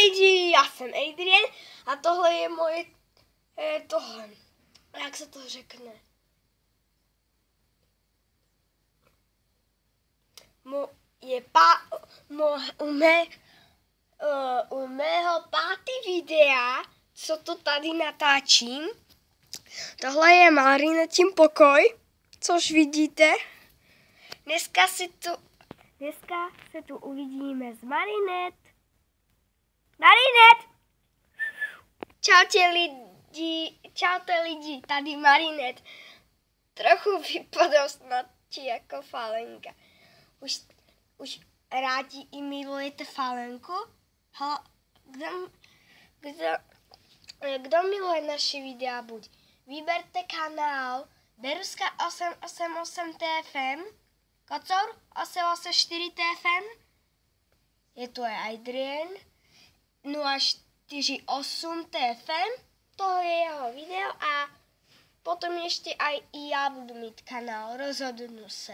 lidi, já jsem Adrian a tohle je moje, tohle, jak se to řekne, u mého pátý videa, co to tady natáčím. Tohle je Marinetin pokoj, což vidíte. Dneska se tu uvidíme s Marinet. Marinet! Čaute lidi, tady Marinet. Trochu vypadá snad jako falenka. Už rádi i milujete falenku? Kdo miluje naše videa, buď vyberte kanál Beruska 888 TFM, Kocour 884 TFM, je to Adrian 048 TFM, to je jeho video a potom ještě i já budu mít kanál, rozhodnu se.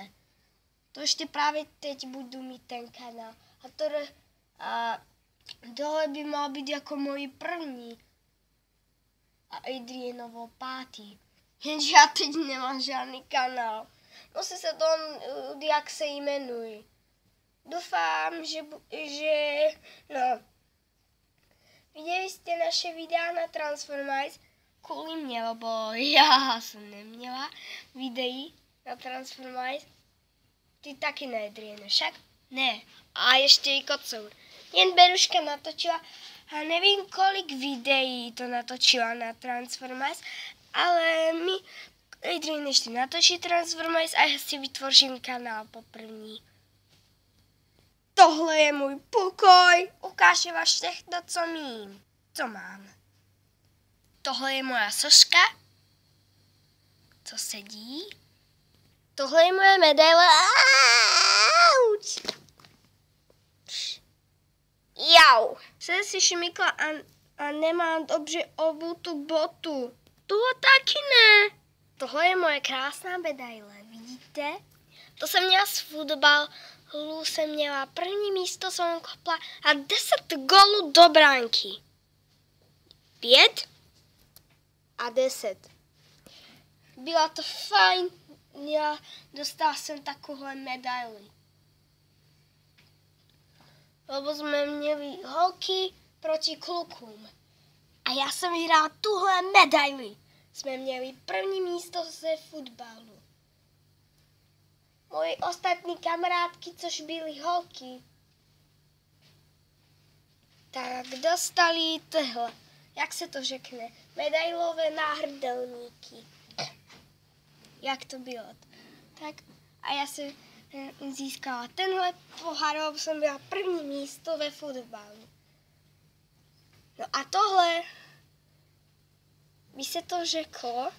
To ještě právě teď budu mít ten kanál. A tohle by mal být jako můj první a Adrianovo pátý. Jenže já teď nemám žádný kanál. Musí se to, jak se jmenuji. Doufám, že viděli jste naše videa na Transformice kvůli mě, lebo já jsem neměla videí na Transformice. Ty taky ne, Adriane, však? Ne. A ještě i Kocour. Jen Beruška natočila a nevím, kolik videí to natočila na Transformice, ale Adrian ještě natočí Transformice a já si vytvořím kanál poprvní. Tohle je můj pokoj. Ukážu vám všechno, co mám. Tohle je moja soška, co sedí. Tohle je moje medaile. Auč. Jau. Jsem si šmykla a nemám dobře obutu botu. Tohle taky ne. Tohle je moje krásná medaile, vidíte? To jsem měla z fotbalu, jsem měla první místo, jsem kopla a 10 gólů do bránky. 5 a 10. Byla to fajn. Já dostala jsem takovou medaili. Lebo jsme měli holky proti klukům. A já jsem vyhrál tuhle medaili. Jsme měli první místo ze fotbalu. Moje ostatní kamarádky, což byly holky, tak dostali tohle, jak se to řekne, medailové náhrdelníky. Jak to bylo. Tak a já jsem získala tenhle pohár, jsem byla první místo ve fotbalu. No a tohle by se to řeklo,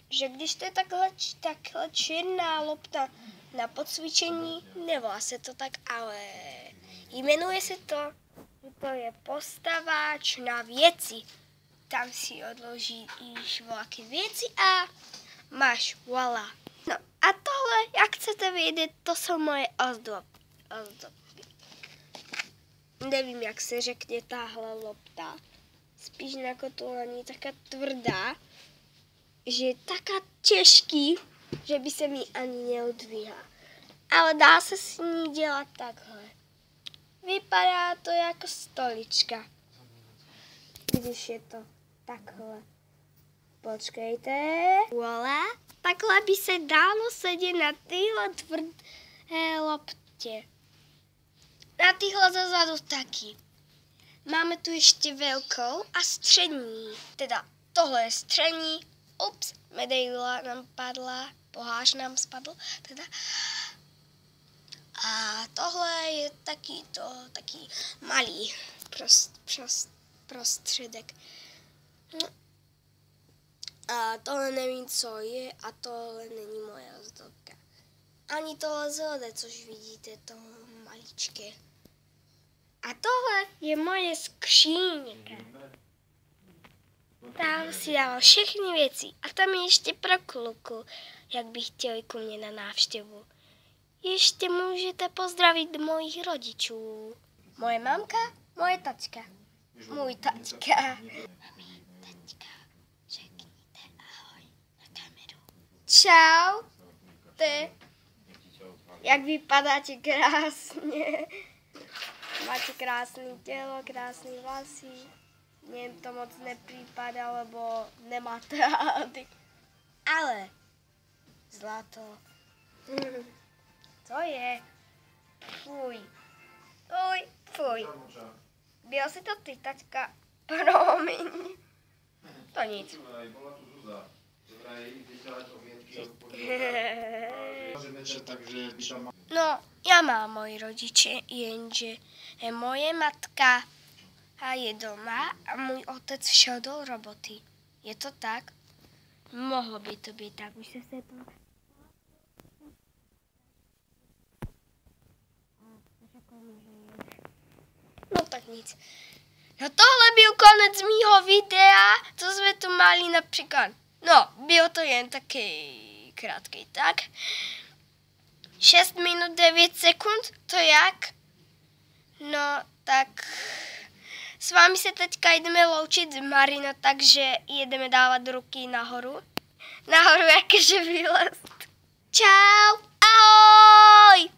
že když to je takhle černá lopta na podcvičení, nevolá se to tak, ale jmenuje se to, že to je postaváč na věci. Tam si odložíš nějaké věci a máš, voilà. No a tohle, jak chcete vědět, to jsou moje ozdoby. Nevím, jak se řekne tahle lopta. Spíš na kotulání taká tvrdá, že je taká těžký, že by se mi ani neodvíhá. Ale dá se s ní dělat takhle. Vypadá to jako stolička, když je to takhle. Počkejte. Voilà. Takhle by se dalo sedět na téhle tvrdé loptě. Na téhle zezadu taky. Máme tu ještě velkou a střední. Teda tohle je střední. Ups, medaila nám padla, pohář nám spadl. Teda. A tohle je taky malý prostředek. A tohle nevím, co je a tohle není moje ozdobka. Ani tohle zelené, což vidíte, to maličké. A tohle je moje skříňka. Tam si dávám všechny věci. A tam je ještě pro kluku, jak by chtěli ku mně na návštěvu. Ještě můžete pozdravit mojich rodičů. Moje mamka, moje tačka. můj taťka. Taťka, řekněte ahoj na kameru. Čau, ty. Jak vypadáte krásně. Máte krásné tělo, krásné vlasy. Mně to moc nepřípadá, lebo nemáte rády. Ale zlato. To je. Fuj. Fuj, fuj. Byl si to ty, taťka? Promiň. To nic. No, já mám moji rodiče, jenže moje matka je doma a můj otec šel do roboty. Je to tak? Mohlo by to být tak, už se to... No tak nic. No tohle byl konec mýho videa, co jsme tu mali například. No, bylo to jen taky krátký, tak? 6 minut 9 sekund, to jak? No, tak s vámi se teďka jdeme loučit s Marino, takže jedeme dávat ruky nahoru. Nahoru jakože vylez. Čau, ahoj!